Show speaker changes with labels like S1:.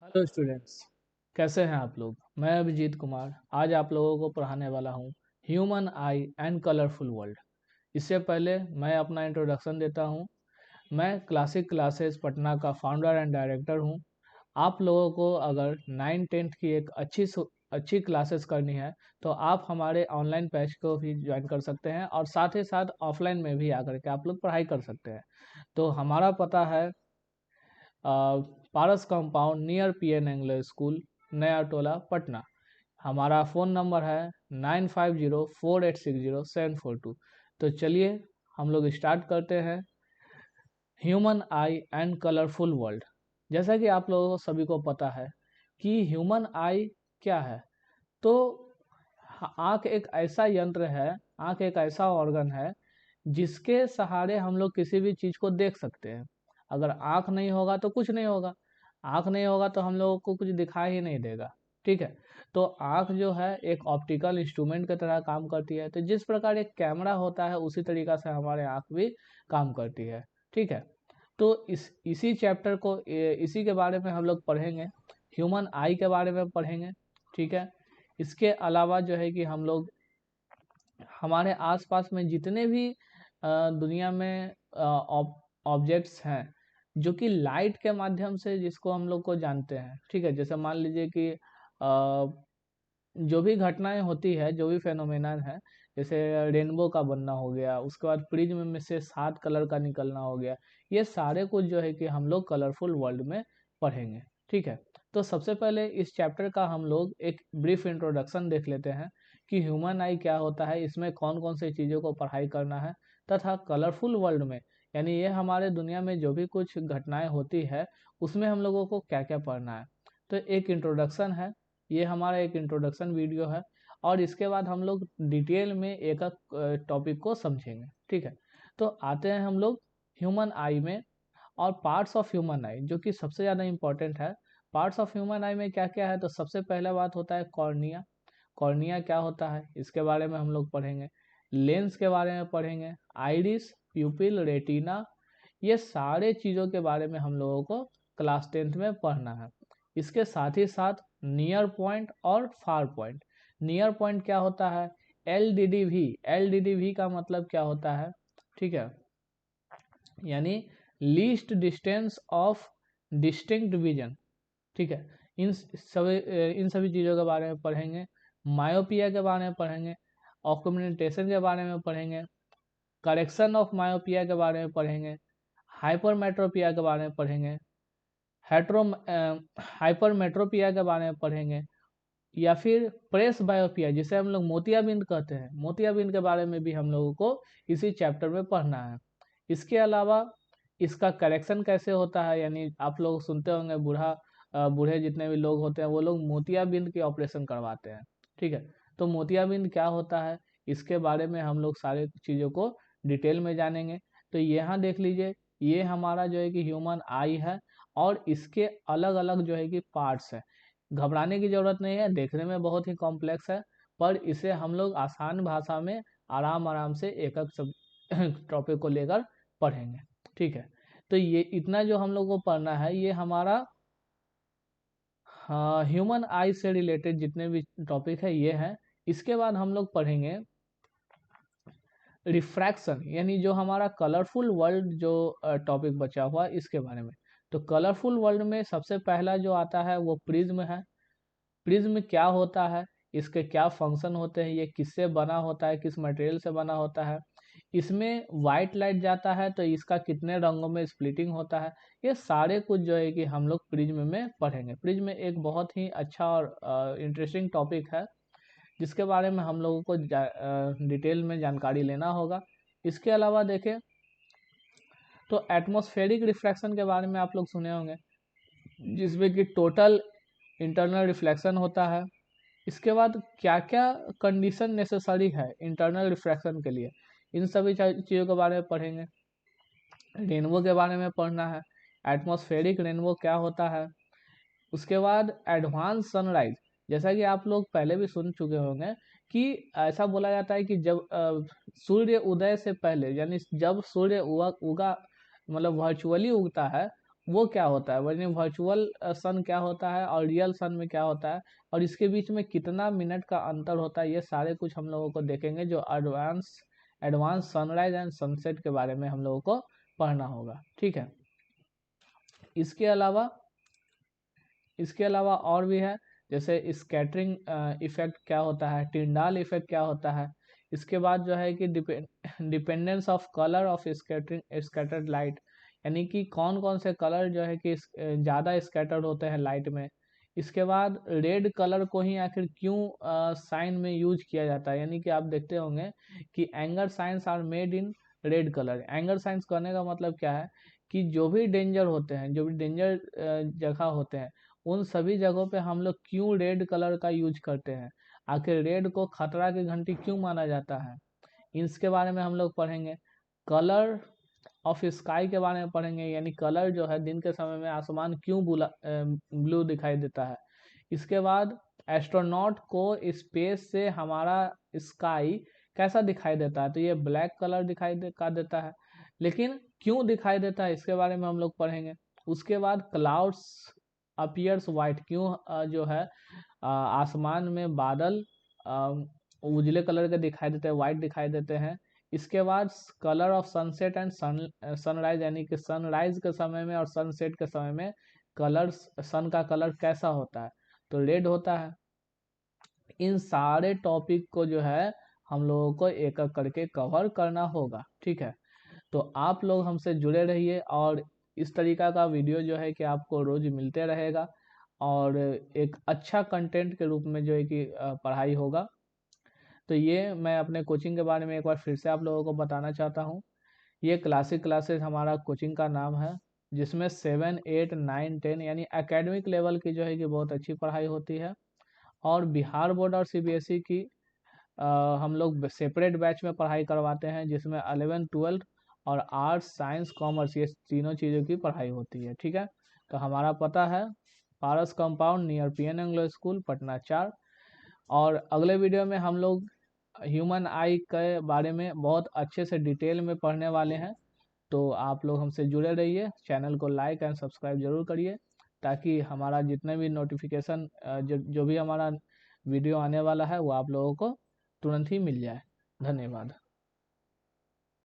S1: Hello students, कैसे हैं आप लोग। मैं अभिजीत कुमार आज आप लोगों को पढ़ाने वाला हूं human I and colourful world. इससे पहले मैं अपना इंट्रोडक्शन देता हूं। मैं क्लासिक क्लासेस पटना का फाउंडर एंड डायरेक्टर हूं। आप लोगों को अगर 9th 10th की एक अच्छी क्लासेस करनी है तो आप हमारे ऑनलाइन बैच को भी ज्वाइन कर सकते हैं और साथ ही साथ ऑफलाइन में भी आकर के आप लोग पढ़ाई कर सकते हैं। तो हमारा पता है Paras compound near PN Anglo school, Naya Tola, Patna. हमारा फ़ोन नंबर है 9504860742। तो चलिए हम लोग स्टार्ट करते हैं human I and colourful world. जैसा कि आप लोगों को सभी को पता है कि ह्यूमन आई क्या है। तो आँख एक ऐसा यंत्र है, आँख एक ऐसा ऑर्गन है जिसके सहारे हम लोग किसी भी चीज़ को देख सकते हैं। अगर आँख नहीं होगा तो कुछ नहीं होगा, आँख नहीं होगा तो हम लोगों को कुछ दिखाई ही नहीं देगा। ठीक है। तो आँख जो है एक ऑप्टिकल इंस्ट्रूमेंट की तरह काम करती है। तो जिस प्रकार एक कैमरा होता है उसी तरीका से हमारे आँख भी काम करती है। ठीक है। तो इसी चैप्टर को इसी के बारे में हम लोग पढ़ेंगे, ह्यूमन आई के बारे में पढ़ेंगे। ठीक है। इसके अलावा जो है कि हम लोग हमारे आसपास में जितने भी दुनिया में ऑब्जेक्ट्स हैं जो कि लाइट के माध्यम से जिसको हम लोग को जानते हैं। ठीक है। जैसे मान लीजिए कि जो भी घटनाएं होती है, जो भी फेनोमेनन है, जैसे रेनबो का बनना हो गया, उसके बाद प्रिज्म में से 7 कलर का निकलना हो गया, ये सारे कुछ जो है कि हम लोग कलरफुल वर्ल्ड में पढ़ेंगे। ठीक है। तो सबसे पहले इस चैप्टर का हम लोग एक ब्रीफ इंट्रोडक्शन देख लेते हैं कि ह्यूमन आई क्या होता है, इसमें कौन कौन सी चीज़ों को पढ़ाई करना है, तथा कलरफुल वर्ल्ड में यानी ये हमारे दुनिया में जो भी कुछ घटनाएं होती है उसमें हम लोगों को क्या क्या पढ़ना है। तो एक इंट्रोडक्शन है, ये हमारा एक इंट्रोडक्शन वीडियो है और इसके बाद हम लोग डिटेल में एक एक टॉपिक को समझेंगे। ठीक है। तो आते हैं हम लोग ह्यूमन आई में और पार्ट्स ऑफ ह्यूमन आई जो कि सबसे ज़्यादा इंपॉर्टेंट है। पार्ट्स ऑफ ह्यूमन आई में क्या क्या है, तो सबसे पहला बात होता है कॉर्निया। कॉर्निया क्या होता है इसके बारे में हम लोग पढ़ेंगे। लेंस के बारे में पढ़ेंगे, आइरिस, प्यूपिल, रेटिना, ये सारे चीज़ों के बारे में हम लोगों को क्लास 10th में पढ़ना है। इसके साथ ही साथ नियर पॉइंट और फार पॉइंट। नियर पॉइंट क्या होता है, LDDV। LDDV का मतलब क्या होता है, ठीक है, यानी least distance of distinct vision. ठीक है। इन सभी चीज़ों के बारे में पढ़ेंगे। मायोपिया के बारे में पढ़ेंगे, ऑक्यूमेंटेशन के बारे में पढ़ेंगे, करेक्शन ऑफ मायोपिया के बारे में पढ़ेंगे, हाइपरमेट्रोपिया के बारे में पढ़ेंगे, हेट्रो हाइपरमेट्रोपिया के बारे में पढ़ेंगे, या फिर प्रेस बायोपिया जिसे हम लोग मोतियाबिंद कहते हैं, मोतियाबिंद के बारे में भी हम लोगों को इसी चैप्टर में पढ़ना है। इसके अलावा इसका करेक्शन कैसे होता है, यानी आप लोग सुनते होंगे बूढ़े जितने भी लोग होते हैं वो लोग मोतियाबिंद की ऑपरेशन करवाते हैं। ठीक है। तो मोतियाबिंद क्या होता है इसके बारे में हम लोग सारे चीज़ों को डिटेल में जानेंगे। तो यहाँ देख लीजिए, ये हमारा जो है कि ह्यूमन आई है और इसके अलग अलग जो है कि पार्ट्स है। घबराने की ज़रूरत नहीं है, देखने में बहुत ही कॉम्प्लेक्स है, पर इसे हम लोग आसान भाषा में आराम आराम से एक एक सब टॉपिक को लेकर पढ़ेंगे। ठीक है। तो ये इतना जो हम लोग को पढ़ना है ये हमारा ह्यूमन आई से रिलेटेड जितने भी टॉपिक है ये हैं। इसके बाद हम लोग पढ़ेंगे रिफ्रैक्शन, यानी जो हमारा कलरफुल वर्ल्ड जो टॉपिक बचा हुआ इसके बारे में। तो कलरफुल वर्ल्ड में सबसे पहला जो आता है वो प्रिज्म है। प्रिज्म क्या होता है, इसके क्या फंक्शन होते हैं, ये किससे बना होता है, किस मटेरियल से बना होता है, इसमें वाइट लाइट जाता है तो इसका कितने रंगों में स्प्लिटिंग होता है, ये सारे कुछ जो है कि हम लोग प्रिज्म में पढ़ेंगे। प्रिज्म एक बहुत ही अच्छा और इंटरेस्टिंग टॉपिक है जिसके बारे में हम लोगों को डिटेल में जानकारी लेना होगा। इसके अलावा देखें तो एटमॉस्फेरिक रिफ्रैक्शन के बारे में आप लोग सुने होंगे जिसमें कि टोटल इंटरनल रिफ्लेक्शन होता है। इसके बाद क्या क्या कंडीशन नेसेसरी है इंटरनल रिफ्रैक्शन के लिए, इन सभी चीज़ों के बारे में पढ़ेंगे। रेनबो के बारे में पढ़ना है, एटमॉस्फेरिक रेनबो क्या होता है। उसके बाद एडवांस सनराइज, जैसा कि आप लोग पहले भी सुन चुके होंगे कि ऐसा बोला जाता है कि जब सूर्य उदय से पहले, यानी जब सूर्य उगा मतलब वर्चुअली उगता है वो क्या होता है, यानी वर्चुअल सन क्या होता है और रियल सन में क्या होता है, और इसके बीच में कितना मिनट का अंतर होता है, ये सारे कुछ हम लोगों को देखेंगे, जो advance advance sunrise and sunset के बारे में हम लोगों को पढ़ना होगा। ठीक है, इसके अलावा और भी है, जैसे स्कैटरिंग इफेक्ट क्या होता है, टिंडाल इफेक्ट क्या होता है। इसके बाद जो है कि dependence of colour of scattered light, यानी कि कौन कौन से कलर जो है कि ज़्यादा स्कैटर्ड होते हैं लाइट में। इसके बाद रेड कलर को ही आखिर क्यों साइन में यूज किया जाता है, यानी कि आप देखते होंगे कि anger signs are made in red colour. Anger signs करने का मतलब क्या है कि जो भी डेंजर होते हैं, जो भी डेंजर जगह होते हैं, उन सभी जगहों पे हम लोग क्यों रेड कलर का यूज करते हैं, आखिर रेड को खतरा की घंटी क्यों माना जाता है, इसके बारे में हम लोग पढ़ेंगे। कलर ऑफ स्काई के बारे में पढ़ेंगे, यानी कलर जो है दिन के समय में आसमान क्यों ब्लू दिखाई देता है। इसके बाद एस्ट्रोनॉट को स्पेस से हमारा स्काई कैसा दिखाई देता है, तो ये ब्लैक कलर का देता है, लेकिन क्यों दिखाई देता है इसके बारे में हम लोग पढ़ेंगे। उसके बाद क्लाउड्स अपीयर्स वाइट, क्यों जो है आसमान में बादल उजले कलर के दिखाई देते हैं, वाइट दिखाई देते हैं। इसके बाद colour of sunset and sunrise, यानी कि सनराइज के समय में और सनसेट के समय में कलर, सन का कलर कैसा होता है, तो रेड होता है। इन सारे टॉपिक को जो है हम लोगों को एक एक करके कवर करना होगा। ठीक है, तो आप लोग हमसे जुड़े रहिए, और इस तरीका का वीडियो जो है कि आपको रोज मिलते रहेगा, और एक अच्छा कंटेंट के रूप में जो है कि पढ़ाई होगा। तो ये मैं अपने कोचिंग के बारे में एक बार फिर से आप लोगों को बताना चाहता हूँ। ये क्लासिक क्लासेस हमारा कोचिंग का नाम है, जिसमें 7, 8, 9, 10 यानी एकेडमिक लेवल की जो है कि बहुत अच्छी पढ़ाई होती है। और बिहार बोर्ड और सीबीएसई की हम लोग सेपरेट बैच में पढ़ाई करवाते हैं, जिसमें 11, 12 और आर्ट्स, साइंस, कॉमर्स, ये तीनों चीज़ों की पढ़ाई होती है। ठीक है, तो हमारा पता है Paras compound near PN Anglo school, Patna 4। और अगले वीडियो में हम लोग ह्यूमन आई के बारे में बहुत अच्छे से डिटेल में पढ़ने वाले हैं। तो आप लोग हमसे जुड़े रहिए, चैनल को लाइक एंड सब्सक्राइब जरूर करिए, ताकि हमारा जितने भी नोटिफिकेशन जो भी हमारा वीडियो आने वाला है वो आप लोगों को तुरंत ही मिल जाए। धन्यवाद।